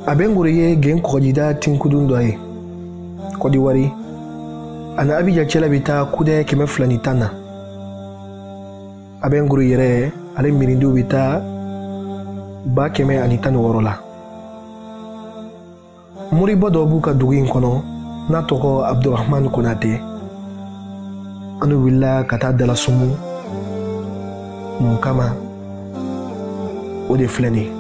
Abenguriye gen kodida tinkudundo kodiwari ana abija chela bita kude keme fulani tana abenguru yere ale mirindu bita ba keme anitani worola muri bodo buka dugin kono na toko Abdurrahman Konate anu willa kata dala sumu mukama ode fulani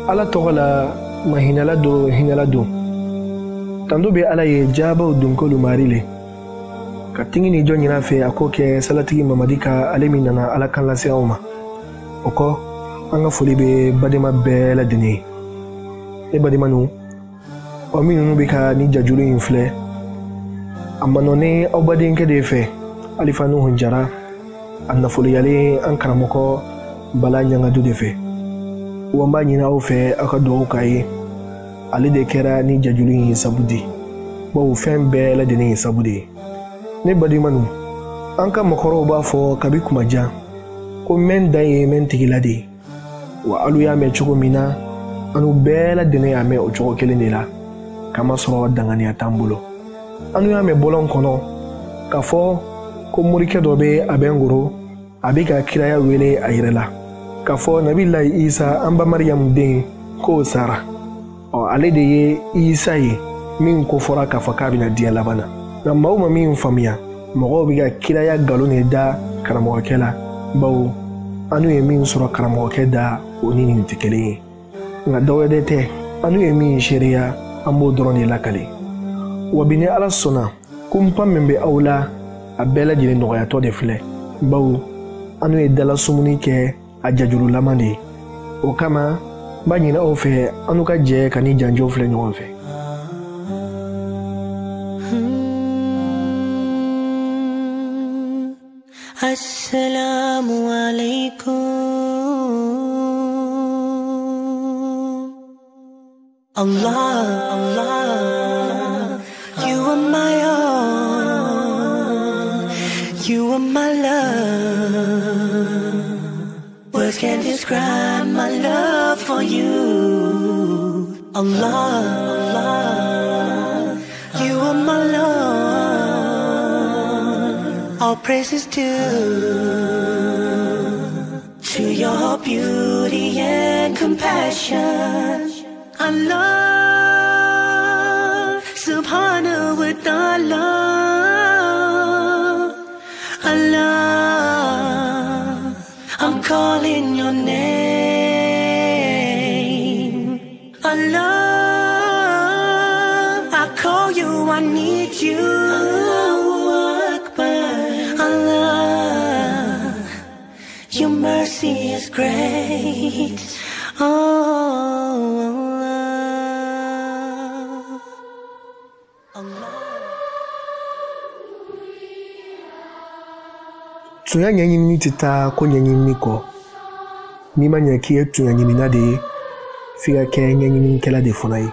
ala togola mahinala do tando be ala ye jaba dunkolu marile ka tingini jonyina fe akoke salatigi mamadika alemi nana ala kan lase awma oko anga foli be badema bela dini e badema nu o minu be ka ni jajulu infle amanone obadin kede fe alifanu hunjara anna foli yale an karamoko bala nyanga du defe wamba nyina ofe akado kai ali de kera ni jajulu sabudi bo fembe la de ni sabudi ne badi manu anka makoro ba fo kabi kumaja ko men dai men tigiladi wa alu ya me chugo mina anu bela de ne ya me o chugo kelendela kama soro dangani atambulo anu ya me bolon kono kafo ko murike dobe abenguro abika kiraya wele ayirela kafo nabillahi Isa amba Maryam den ko Sara o ale de ye Isa ye min ko fora kafa kabina dia labana na mawma min famia mogo biga kiraya galone da karamo kela bawo anu ye min sura karamo keda onini tikele nga dawedete anu ye min sheria ambo drone lakale wabini ala sona kumpa membe awla abela jine noya to de fle bawo anu ye dala sumuni ke ajajuru lamande o kama banyina ofe anuka je kani janjo fle nyonfe Assalamu alaikum Allah you are my all you are my love words can't describe my love for you. Allah, you are my Lord. All praises to your beauty and compassion. Allah, subhanahu wa ta'ala. Allah, I'm calling your name. Allah, I call you, I need you. Allahu Akbar. Allah, your mercy is great. Oh, Allah. Tunya nyanyimi tita ko nyanyimi ko ni manya ki etu nyanyimi na de figa ke nyanyimi kela de fonai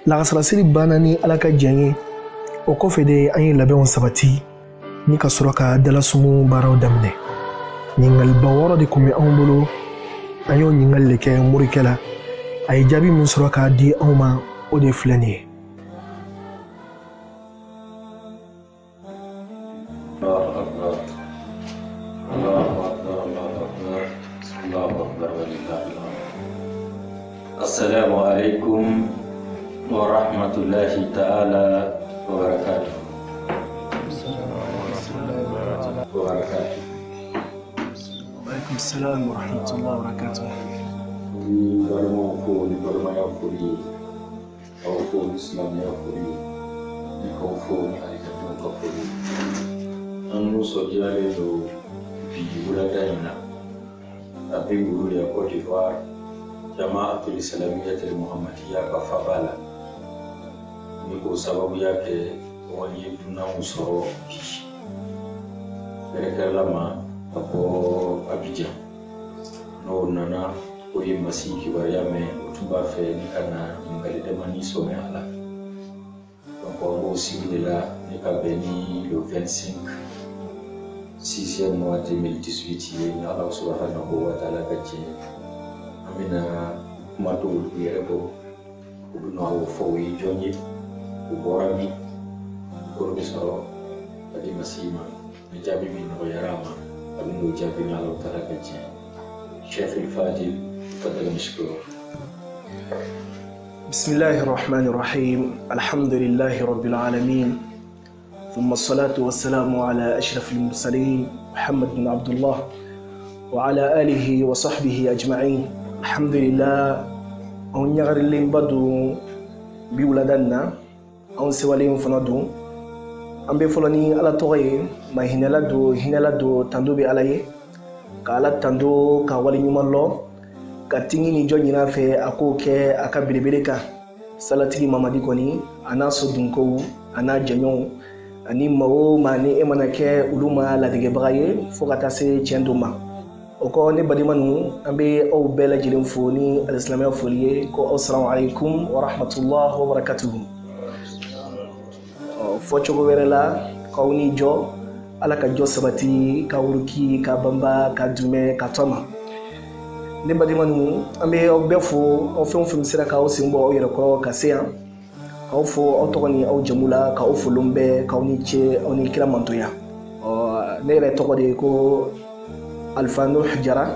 lagasarasiri banna ni Ala ka diɲɛ ye. O kɔfɛ de an ye labɛnw sabati ni ka sɔrɔ ka dalasumu baaraw daminɛ. Ɲininkaliba wɔɔrɔ de kun bɛ anw bolo. An y'o ɲininkali de kɛ morikɛ la. A ye jaabi min sɔrɔ k'a di anw ma, o de filɛ nin ye. Assalamu alaikum wa rahmatullahi ta'ala wa barakatuh. Waalaikum salam wa rahmatullahi wa barakatuh. Ni barma ko ni barma ya furi au ko islam ya furi ni ko fo ni aikatu ko furi an so jare do bi wala dayna abin guru ya Cote d'Ivoire jama'atul islamiyyah al-muhammadiyya ka fabala ni ko sababu yake wani tuna usoro lama apo Abidjan no nana oye masiki bariyame utumba fe ni kana ngali demani some ala donc on aussi de là ni ka beni le 25 6e mois 2018 ni Allah subhanahu wa ta'ala kaje amina mato yerebo uno fo yi jonyi uborami ko bisoro adi masima ni jabi min no yarama amino jabi ni Allah ta'ala kaje شيخ الفاضل تفضل مشكور. بسم الله الرحمن الرحيم. الحمد لله رب العالمين، ثم الصلاة والسلام على أشرف المرسلين محمد بن عبد الله وعلى آله وصحبه أجمعين. الحمد لله. أن يغر اللي بدو بولدنا أن سوالين فندو أن بفلاني على طغي ما هنالدو تندو بألاي kala tando ka wali nyuman lo ka tingini jonyina fe ako ke aka bilebeleka salatigi mamadi koni ana so dunko ana janyon ani mawo mani emana ke uluma la dige bagaye fo kata se chenduma oko ne badimanu ambe o bela jilim foni alislamia foliye ko assalamu alaikum wa rahmatullahi wa barakatuh. Fo chogo werela kawni jo ala ka jɔ sabati ka wuruki ka bamba ka dume ka tɔma ne badimanu an bɛ aw bɛɛ fo aw fɛn o fɛn sera k'aw sen bɔ aw yɛrɛ kɔrɔ ka se yan k'aw fo aw tɔgɔ ni aw jamu la k'aw folon bɛɛ k'aw ni ce aw ni kira mantoya. Ne yɛrɛ tɔgɔ de ko Alpha Nuh Jara.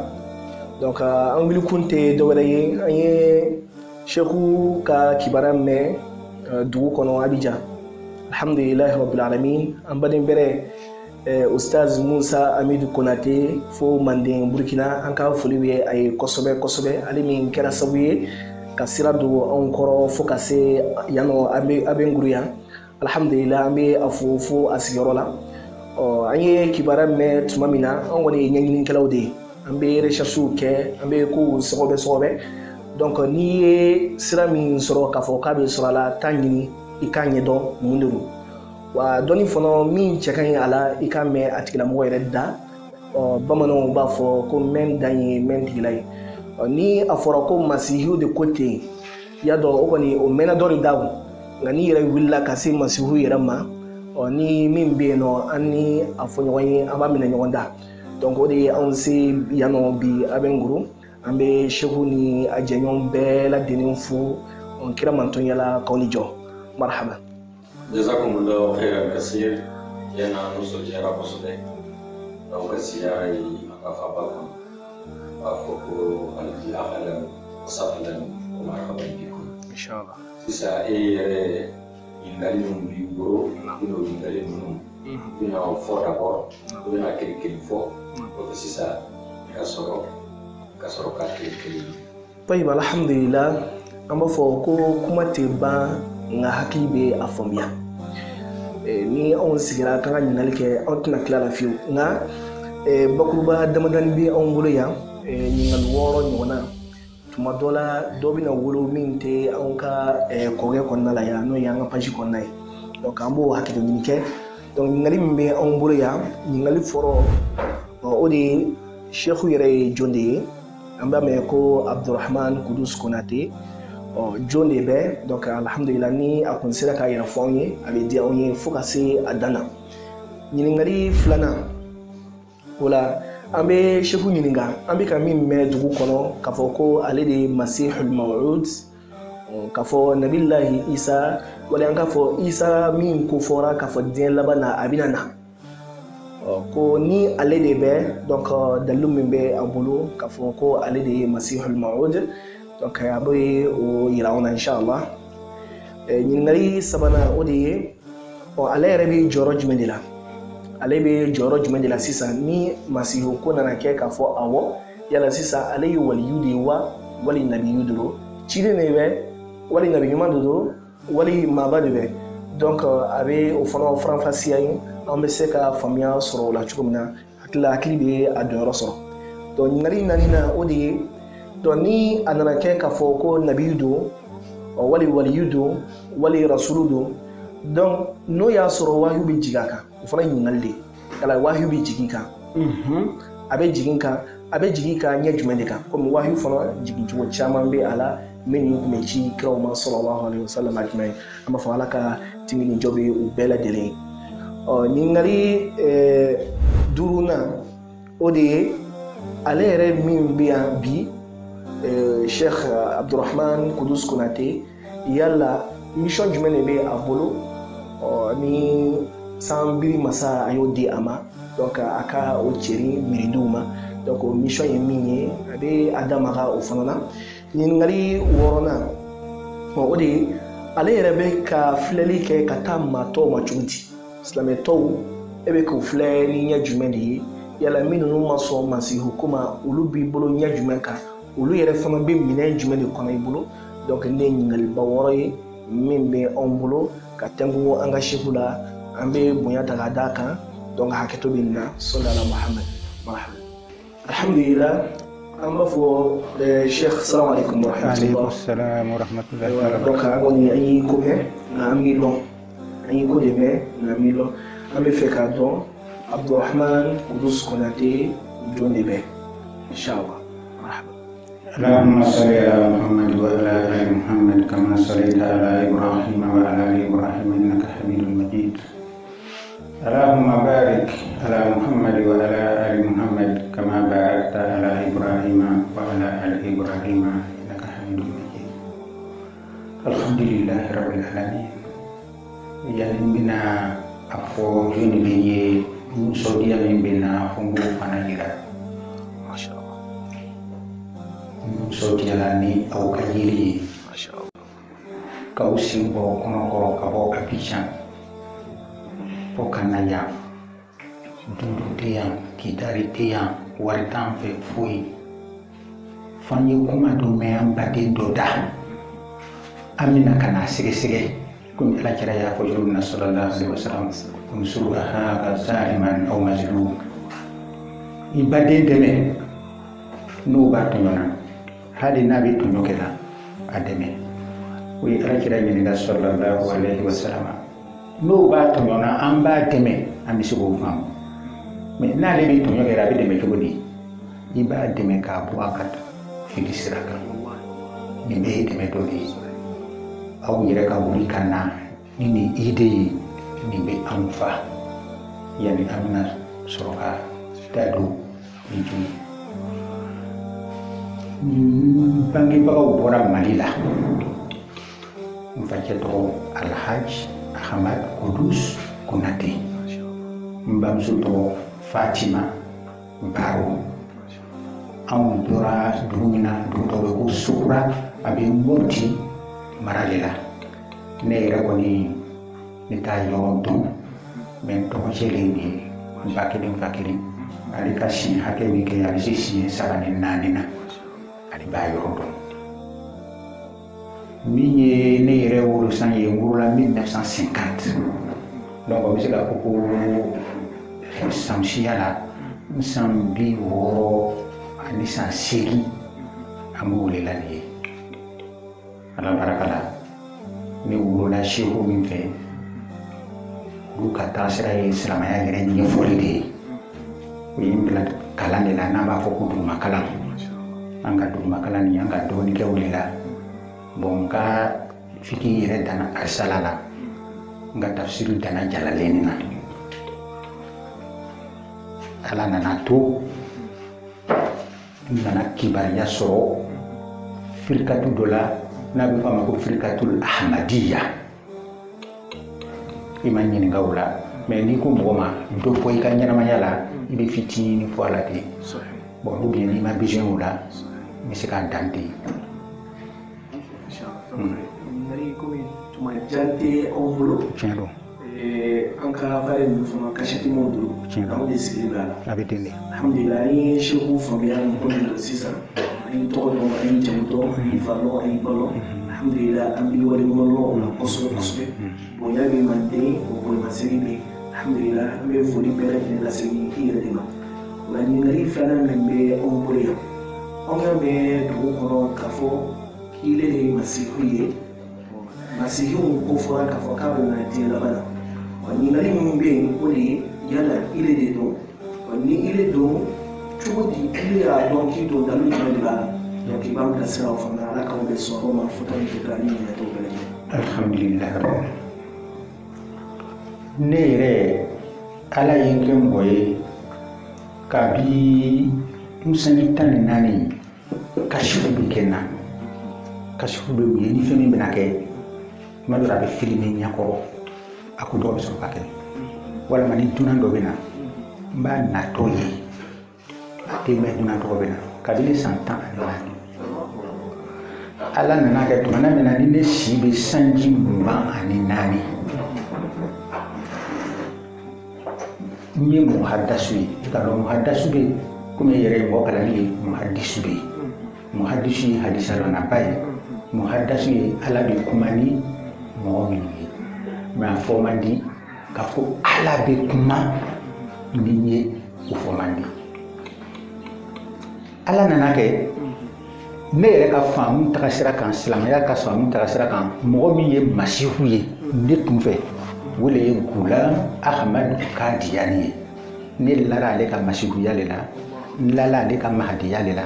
Donc an wuli kun tɛ dɔwɛrɛ ye, an ye Sheikhu ka kibaruya mɛn dugu kɔnɔ Abidjan. Alhamdulillahi rabbil alamin. An baden bɛrɛ Ustaz Musa Amidou Konate fo Manden Burkina, an ka foli bɛ a ye kosɛbɛ kosɛbɛ. Ale min kɛra sababu ye ka sira don anw kɔrɔ fo ka se yanɔ a bɛ nguru yan. Alhamdulillah, an bɛ a fo a sigiyɔrɔ la. An ye kibaruya mɛn tuma min na, an kɔni ye ɲɛɲinikɛlaw de ye. An bɛ recherches kɛ, an bɛ kow sɔgɔbɛ. Donc n'i ye sira min sɔrɔ k'a fɔ k'a bɛ sɔrɔ a la, taa ɲini i k'a ɲɛdɔn mun de don. Wa dɔnni fana min cɛ ka ɲi a la i k'a mɛn a tigilamɔgɔ yɛrɛ da. Bamananw b'a fɔ ko mɛn dan ye mɛn tigila ye. Ni a fɔra ko masihiw de ko ten, i y'a dɔn o kɔni o mɛnna dɔ de da o. Nka n'i yɛrɛ wulila ka se masihiw yɛrɛ ma, ni min bɛ yen nɔ an ni a fɔ ɲɔgɔn ye an b'a minɛ ɲɔgɔn da. Donc o de ye anw se yan nɔ bi a bɛ nguru. An bɛ Sheikhu ni a jɛɲɔgɔn bɛɛ lajɛlen fo, kira mantonya la k'aw ni jɔ. Marhaba. Jazakumullahu khairan kasir. Yana nusul jara kosode. Donc siya ay akafaba afoko al-ahlan wasahlan wa marhaban bikum. Inshallah. Sisa ingali num bi goro ino ingali num bina fo d'abord bina kiri fo ko sisa kasoro ka kiri. Tayyib, alhamdulillah. An b'a fɔ ko kuma tɛ ban nka hakili bɛ a faamuya. Ni anw sigira k'an ka ɲininkali kɛ anw tɛna tila la fiyewu, nka bakuruba damadɔni bɛ anw bolo yan, ɲininkali 6 ɲɔgɔnna. Tuma dɔ la dɔ bɛna wolo min tɛ anw ka kɔgɛ kɔnɔna la yan, n'o ye an ka page kɔnɔna ye. Donc an b'o hakili ɲini kɛ. Donc ɲininkali min bɛ anw bolo yan, ɲininkali fɔlɔ o de ye Sheikhu yɛrɛ ye jɔn de ye? An b'a mɛn ko Abdurrahman Kudus Konate. jɔn de bɛ donc alhamdulillah ni a kun sera k'a yɛrɛ fɔ anw ye a bɛ di anw ye fo ka se a dan na ɲininkali filanan o la an bɛ shefu ɲininka an bɛ ka min mɛn dugu kɔnɔ k'a fɔ ko ale de ye masihul maw'ud k'a fɔ nabilahi isa wala an k'a fɔ isa min ko fɔra k'a fɔ diɲɛ laban na a bɛna na ko ni ale de bɛ donc dalilu min bɛ a bolo k'a fɔ ko ale de ye masihul maw'ud donc a bɛ o yira anw na inshallah ɲininkali sabanan o de ye ale yɛrɛ bɛ jɔyɔrɔ jumɛn de la ale bɛ jɔyɔrɔ jumɛn de la sisan ni masihu ko nana kɛ k'a fɔ awɔ yala sisan ale ye waliyu de ye wa wali nabiyu de don ciden de bɛ wali nabi ɲuman de don wali maaba de bɛ donc a bɛ o fana faranfasiya ye an bɛ se ka faamuya sɔrɔ o la cogo min na hakili bɛ a dɔnyɔrɔ sɔrɔ donc ɲininkali naaninan o de ye donc ni a nana kɛ k'a fɔ ko nabiyu don wali waliyu don wali rasulu don donc n'o y'a sɔrɔ wahyu bɛ jigin a kan o fana ye ɲininkali de ye yala wahyu bɛ jigin kan a bɛ jigin kan a bɛ jigin kan ɲɛ jumɛn de kan komi wahyu fana jigin cogo caman bɛ a la min tun bɛ ci kiraw ma sallallahu alaihi wasallam a jumɛn an b'a fɔ ala ka tingini jɔ bɛ u bɛɛ lajɛlen ye ɲininkali duurunan o de ye ale yɛrɛ min bɛ yan bi Sheikh Abdurrahman Kudus Konate yala mission jumɛn de bɛ a bolo ni sanbiri masa a y'o di a ma donc a ka o cɛri miridiw ma donc o mission ye min ye a bɛ a damaga o fana na ɲininkali wɔɔrɔnan o de ye ale yɛrɛ bɛ ka filɛli kɛ ka taa maa tɔw ma cogo di silamɛ tɔw e bɛ k'o filɛ ni ɲɛ jumɛn de ye yala min ninnu ma sɔn masihu ko ma olu b'i bolo ɲɛ jumɛn kan olu yɛrɛ fana bɛ minɛn jumɛn de kɔnɔ i bolo donc ne ye ɲininkaliba wɔɔrɔ ye min bɛ anw bolo ka tɛnku an ka shefu la an bɛ bonya ta k'a d'a kan donc hakɛto bɛ nin na sɔlala muhamad marhaba alhamdulillah an b'a fɔ sheikh salamu alaikum wa rahmatullahi donc an kɔni an y'i ko kɛ nka an b'i dɔn an y'i ko de mɛn nka an b'i dɔn an bɛ fɛ k'a dɔn Abdurrahman Kudus Konate jɔn de bɛ inshallah marhaba اللهم صل على محمد وعلى ال محمد كما صليت على ابراهيم وعلى ال ابراهيم انك حميد مجيد اللهم بارك على محمد وعلى ال محمد كما باركت على ابراهيم وعلى ال ابراهيم انك حميد مجيد الحمد لله رب العالمين يعني بنا افو جوني بي سوديا من بنا فمبو فنايرا sotiyalani au kajiri kau simbo kono kabo Abidjan pokana ya dundu tiang kitari tiang waritan fe fui fanyi kuma do me ambade doda amina kana sige kun ala kira ya ko jurna sallallahu alaihi wasallam kun suruha ka zaliman au mazlum ibade deme no batona hali nabi tunyokela ademe wi alakira nyinga sallallahu alaihi wasallam no ba tunyona amba deme amisibo fam me na le bi tunyokela bi deme tugodi iba deme ka bu akat filisiraka ni be deme dodi aw yire ka wuri kana ni ide ni be amfa yani amna soroka dadu ni bangebagaw bɔra Mali la n facɛ tɔgɔ Alhaji Ahmad Kudus Konate n bamuso tɔgɔ Fatima Baro anw bɔra dugu min na dugu dɔ bɛ ko Sukura a bɛ Moti mara de la ne yɛrɛ kɔni ne t'a yɔrɔ dɔn mɛ n tɔgɔ cɛlen de ye n ba kelen fa kelen ale ka siɲɛ hakɛ min kɛ a bɛ se siɲɛ 3 ni 4 na ba yɔrɔ dɔn min ye ne yɛrɛ wolosan ye n wolola 1950 donc o bɛ se ka fɔ ko samsiya la n san 60 ani san 8 an bɛ welela nin ye ala barika la ne wolola seeko min fɛ olu ka taasira ye silamɛya yɛrɛ ɲɛfɔli de ye o ye n bila kalan de la n'an b'a fɔ ko duguma kalan an ka duguma kalan ni an ka dɔɔnin kɛ o de la bon ka fiki yɛrɛ dana arsala la n ka tafsiri dana Jalalaini na ala nana to n nana kibariya sɔrɔ firikatu dɔ la n'a bɛ f'a ma ko firikatul ahmadiya i ma ɲininka o la mais n'i ko mɔgɔ ma dɔ fɔ i ka ɲɛnamaya la i bɛ fitinin fɔ a la ten bon ou bien n'i ma besoin o la n bɛ se k'a dan ten. Tuma jante anw bolo tiɲɛ don an ka baara ninnu fana kasɛti m'anw bolo anw de sigilen b'a la a bɛ ten de alhamdulillah an ye seku faamuya mɔgɔ min don sisan an ye tɔgɔ dɔn an ye jamu dɔn an ye fa dɔn an ye ba dɔn alhamdulillah an bɛ waleɲuman dɔn o la kosɛbɛ kosɛbɛ bonya bɛ manden o bonyamasegin bɛ alhamdulillah an bɛ foli bɛɛ lajɛlen lasegin i yɛrɛ de ma o la ɲininkali filanan min bɛ anw bolo yan anw y'a mɛn dugu kɔnɔ k'a fɔ k'ile de ye masihu ye masihiw ko fɔra k'a fɔ k'a bɛ na diɲɛ laban na wa ɲininkali minnu bɛ yen o de ye yala ile de don wa ni ile don cogo di ile y'a dɔn k'i don dalu jumɛn de b'a la donc i b'an bilasira o fana ala k'aw bɛ sɔn aw ma fota ni kɛra ni ɲininkaliw bɛɛ lajɛlen. alhamdulillah ne yɛrɛ ala ye n kɛ mɔgɔ ye kabi n sanji 14 kasifu bɛ kɛ n na kasifu bɛ mun ye ni fɛn min bɛna kɛ tuma dɔ la a bɛ filime ɲɛkɔrɔ a ko dɔw bɛ sɔrɔ ka kɛ walima ni dunan dɔ bɛ na n b'a natɔ ye a tɛ mɛn dunan tɔgɔ bɛ na kabini san 14 ala nana kɛ tumana min na ni ne si bɛ sanji 24 n ye muhadasu ye i ka dɔn muhadasu bɛ komi e yɛrɛ ye mɔgɔ kalanni ye muhadisu bɛ yen muhadisu ye hadisa dɔnnaba ye muhadasu ye ala bɛ kuma ni mɔgɔ minnu ye mais a fɔ man di k'a fɔ ala bɛ kuma ni ye o fɔ man di ala nana kɛ ne yɛrɛ ka faamu taga sira kan silamɛya ka faamu taga sira kan mɔgɔ min ye masihu ye ne tun fɛ o de ye Gulam Ahmad Kadiyani ye ne lara ale ka masihuya de la n lala ale ka mahadiya de la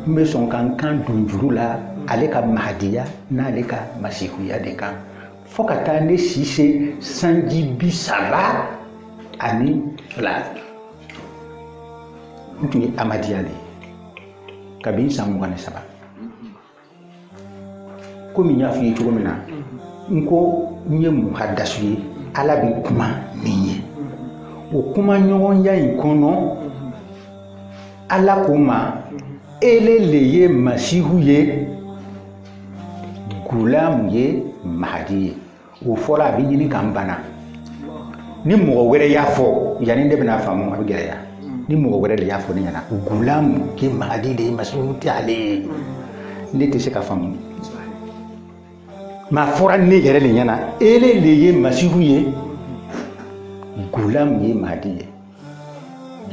n bɛ sɔn ka n kan don juru la ale ka mahadiya n'ale ka masihuya de kan fo ka taa ne si se sanji 32 n tun ye Amadiya de ye kabini san 23 komi n y'a f'i ye cogo min na n ko n ye muhadasu ye ala bɛ kuma nin ye o kuma ɲɔgɔnya in kɔnɔ ala ko ma ele le ye masihu ye Gulam ye mahadi ye o fɔra a bɛ ɲini k'an bana ni mɔgɔ wɛrɛ y'a fɔ yanni ne bɛna faamu a bɛ gɛlɛya ni mɔgɔ wɛrɛ de y'a fɔ ne ɲɛna Gulam ye mahadi de ye masihu tɛ ale ye ne tɛ se ka faamu mais a fɔra ne yɛrɛ de ɲɛna ele le ye masihu ye Gulam ye mahadi ye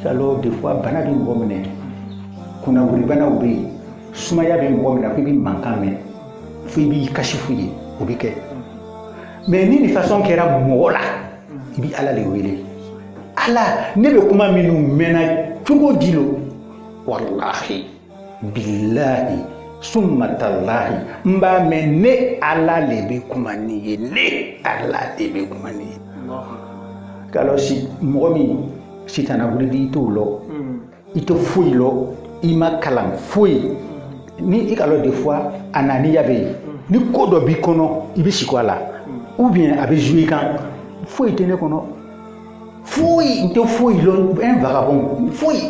alors des fois bana bɛ mɔgɔ minɛ kunnawuli banaw bɛ yen sumaya bɛ mɔgɔ minɛ ko i bɛ mankan mɛn fo i b'i kasifu ye o bɛ kɛ mais ni nin façon kɛra mɔgɔ la i bɛ ala de wele ala ne bɛ kuma minnu mɛnna cogo di lo walahi bilahi summa tallahi n b'a mɛn ne ala de bɛ kuma nin ye ne ala de bɛ kuma nin ye kalo si mɔgɔ min sitana wulili i t'o lɔ i tɛ foyi lɔ i ma kalan foyi ni i ka lɔ des fois ananiya bɛ yen ni ko dɔ b'i kɔnɔ i bɛ siko a la ou bien a bɛ jouer i kan foyi tɛ ne kɔnɔ foyi n tɛ foyi lɔ un vagabond foyi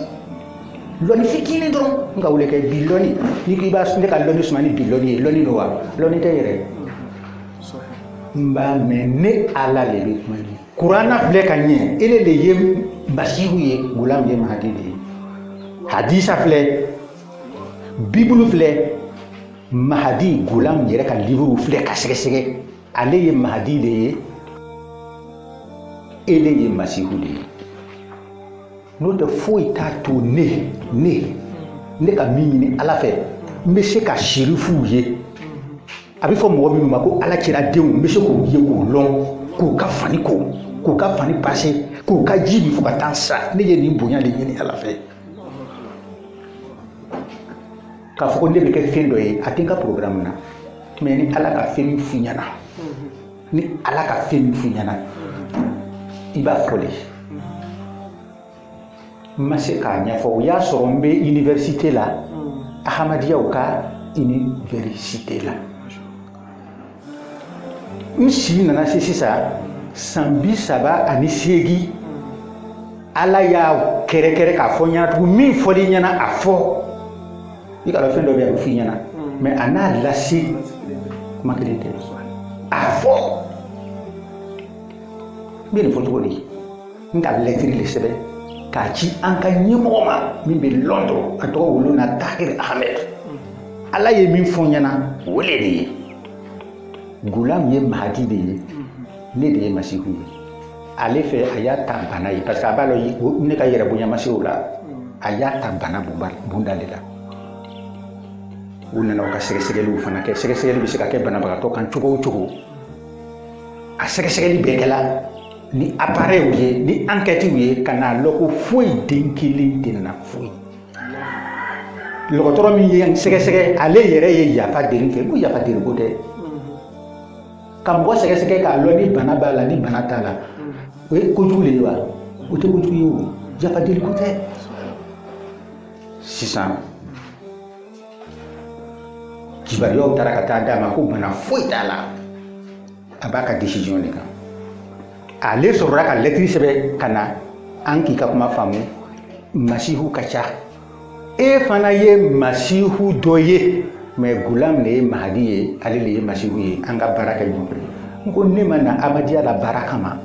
lɔnni fitinin dɔrɔn n ka wele kɛ bi lɔnni n'i ko i b'a ne ka lɔnni suma ni bi lɔnni ye lɔnni don wa lɔnni tɛ yɛrɛ n b'a mɛn ne ala de bɛ kuma ye kuranna filɛ ka ɲɛ ele de ye masihu ye Gulam ye mahadi de ye hadisa filɛ bibulu filɛ mahadi Gulam yɛrɛ ka livre filɛ ka sɛgɛsɛgɛ ale ye mahadi de ye ele ye masihu de ye n'o tɛ foyi t'a to ne ka min ɲini ala fɛ n bɛ se ka sirifuw ye a bɛ fɔ mɔgɔ minnu ma ko ala kira denw n bɛ se k'u ye k'u lɔn k'u ka fani ko k'u ka fani pase k'u ka ji min fo ka taa sa ne ye nin bonya de ɲini ala fɛ k'a fɔ ko ne bɛ kɛ fɛn dɔ ye a tɛ n ka programme na mais ni ala ka fɛn min f'i ɲɛna ni ala ka fɛn min f'i ɲɛna i b'a fɔ de n ma se k'a ɲɛfɔ o y'a sɔrɔ n bɛ université la Ahmadiyyaw ka université la n si nana se sisan san 38 ala y'a kɛrɛkɛrɛ k'a fɔ ɲɛna tugun min fɔli ɲɛna a fɔ i ka dɔn fɛn dɔ bɛ yen a bɛ f'i ɲɛna mais a n'a lase kuma kelen tɛ a fɔ n bɛ nin fɔ cogo di n ka lɛtiri de sɛbɛn k'a ci an ka ɲɛmɔgɔ ma min bɛ Londres a tɔgɔ wolo na Tahir Ahmed ala ye min fɔ ɲɛna o le de ye Gulam ye Mahdi de ye ne de ye Masihu ye ale fɛ a y'a ta bana ye parce que a b'a lɔn ne ka yɛrɛ bonya ma se o la a y'a ta bana bunda de la u nana u ka sɛgɛsɛgɛliw fana kɛ sɛgɛsɛgɛli bɛ se ka kɛ banabagatɔ kan cogo o cogo a sɛgɛsɛgɛli bɛɛ kɛla ni appareil ye ni enquête ye ka n'a lɔn ko foyi den kelen tɛ na foyi dɔgɔtɔrɔ min ye sɛgɛsɛgɛ ale yɛrɛ ye yafa deli kɛ ko yafa deli ko tɛ ka mɔgɔ sɛgɛsɛgɛ k'a lɔn ni bana b'a la ni bana t'a la o ye kojugu de ye wa o tɛ kojugu ye o yafa deli ko tɛ sisan kibaruyaw taara ka taa d'a ma ko bana foyi t'a la a b'a ka décision de kan ale sɔrɔla ka lɛtiri sɛbɛn ka na an k'i ka kuma faamu Masihu ka ca e fana ye Masihu dɔ ye mais Gulam de ye Mahdi ye ale de ye Masihu ye an ka baara kɛ ɲɔgɔn fɛ n ko ne ma na Ahmadiyya la baara kama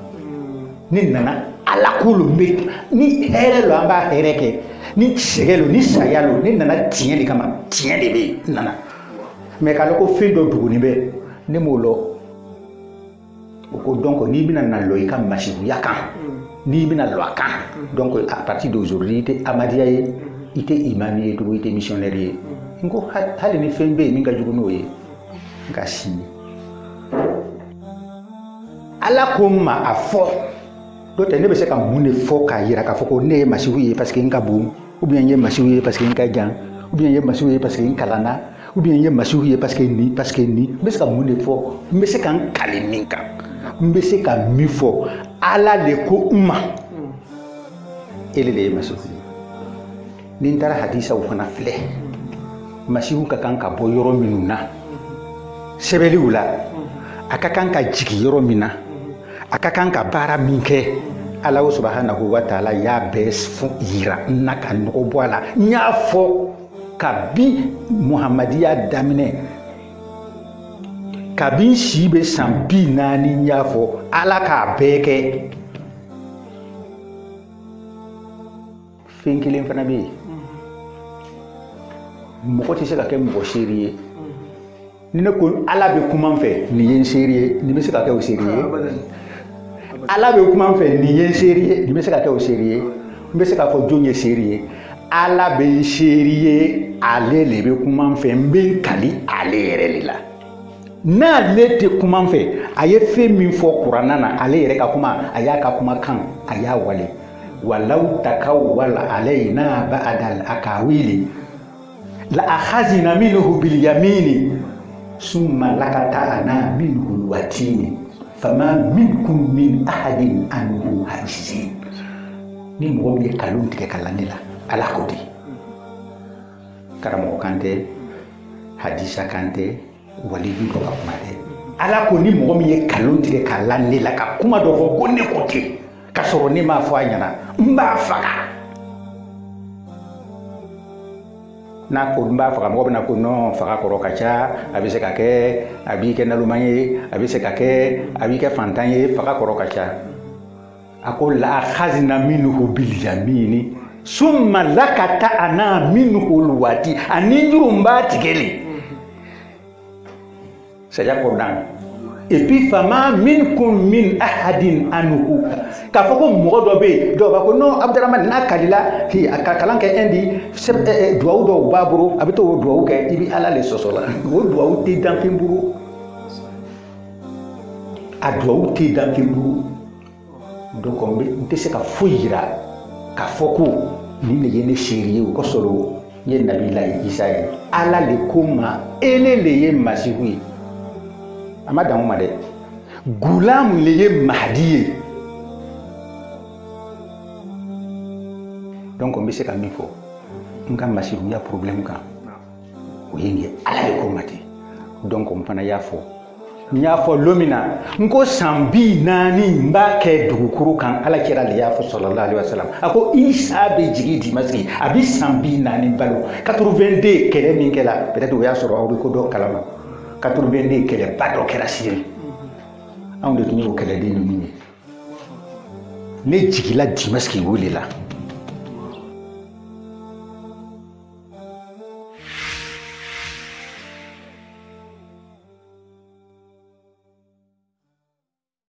ne nana ala ko lo bɛ ni hɛrɛ lo an b'a hɛrɛ kɛ ni sɛgɛn lo ni saya lo ne nana tiɲɛ de kama tiɲɛ de bɛ yen nana mais k'a lɔn ko fɛn dɔ duguni bɛ ne m'o lɔn o ko donc n'i bɛna na lɔn i ka Masihuya kan n'i bɛna lɔn a kan donc à partir d'aujourd'hui i tɛ Ahmadiyya ye i tɛ imami ye tugun i tɛ missionnaire ye n ko hali ni fɛn bɛ yen min ka jugu n'o ye n ka si ala ko n ma a fɔ n'o tɛ ne bɛ se ka mun de fɔ k'a yira k'a fɔ ko ne ye Masihu ye parce que n ka bon ou bien n ye Masihu ye parce que n ka jan ou bien n ye Masihu ye parce que n kalanna ou bien n ye Masihu ye parce que ni n bɛ se ka mun de fɔ n bɛ se ka n kali min kan n bɛ se ka min fɔ ala de ko n ma ele de ye Masihu ye ni n taara hadisaw fana filɛ Masihu ka kan ka bɔ yɔrɔ minnu na sɛbɛnliw la a ka kan ka jigin yɔrɔ min na a ka kan ka baara min kɛ ala subhanahu wa ta'ala y'a bɛɛ yira n na ka nɔgɔ bɔ a la n y'a fɔ kabi Muhamadiya daminɛ kabi n si bɛ san 40 n y'a fɔ ala k'a bɛɛ kɛ fɛn kelen fana bɛ yen mɔgɔ tɛ se ka kɛ mɔgɔ seeri ye ni ne ko ala bɛ kuma n fɛ nin ye n seeri ye nin bɛ se ka kɛ o seeri ye ala bɛ kuma n fɛ nin ye n seeri ye nin bɛ se ka kɛ o seeri ye n bɛ se k'a fɔ jɔn ye seeri ye ala bɛ n seeri ye ale de bɛ kuma n fɛ n bɛ n kali ale yɛrɛ de la n'ale tɛ kuma n fɛ a ye fɛn min fɔ kuranna na ale yɛrɛ ka kuma a y'a ka kumakan a y'a wale walaw takawwala alayna ba'da al-aqawili la akhazna minhu bil yamini summa lakata'na minhu al-watini fama minkum min ahadin anhu hajizin ni mɔgɔ min ye kalon tigɛ ka lande la ala ko di karamɔgɔ kan tɛ hadisa kan tɛ walidu dɔ ka kuma tɛ ala ko ni mɔgɔ min ye kalon tigɛ ka lande la ka kuma dɔ fɔ ko ne ko ten ka sɔrɔ ne m'a fɔ a ɲɛna n b'a faga n'a ko n b'a faga mɔgɔ bɛna ko non faga kɔrɔ ka ca a bɛ se ka kɛ a b'i kɛ naloma ye a bɛ se ka kɛ a b'i kɛ fantan ye faga kɔrɔ ka ca a ko la akhazna minhu bil yamini summa lakata'na minhu alwati ani juru b'a tigɛ le saya kɔrɔdan et puis fama minkum min ahadin anhu k'a fɔ ko mɔgɔ dɔ bɛ yen dɔw b'a ko non Abdurahmane n'a kalila a ka kalan kɛ indi duwawu dɔw b'a bolo a bɛ t'o duwawu kɛ i bɛ ala le sɔsɔ la o duwawu tɛ danfɛn bolo a duwawu tɛ danfɛn bolo donc n tɛ se ka foyi yira k'a fɔ ko nin de ye ne seeri ye o kosɔn n ye Nabila Isa ye ala le ko n ma ele le ye Masihu ye a ma dan o ma dɛ Gulam le ye Mahdi ye donc on bɛ se ka min fɔ n ka masiruya problème kan o ye nin ye Ala ye ko ma ten donc n fana y'a fɔ n y'a fɔ don min na n ko san 40 n b'a kɛ dugukolo kan Ala kira le y'a fɔ sallallahu alaihi wasallam a ko Isa bɛ jigin dimanche a bɛ san 40 balo 82 kɛlɛ min kɛla peut-être o y'a sɔrɔ aw bɛ ko dɔ kalama 82 kɛlɛba dɔ kɛra Syrie anw de tun ye o kɛlɛden ninnu ye ne jigila dimanche o de la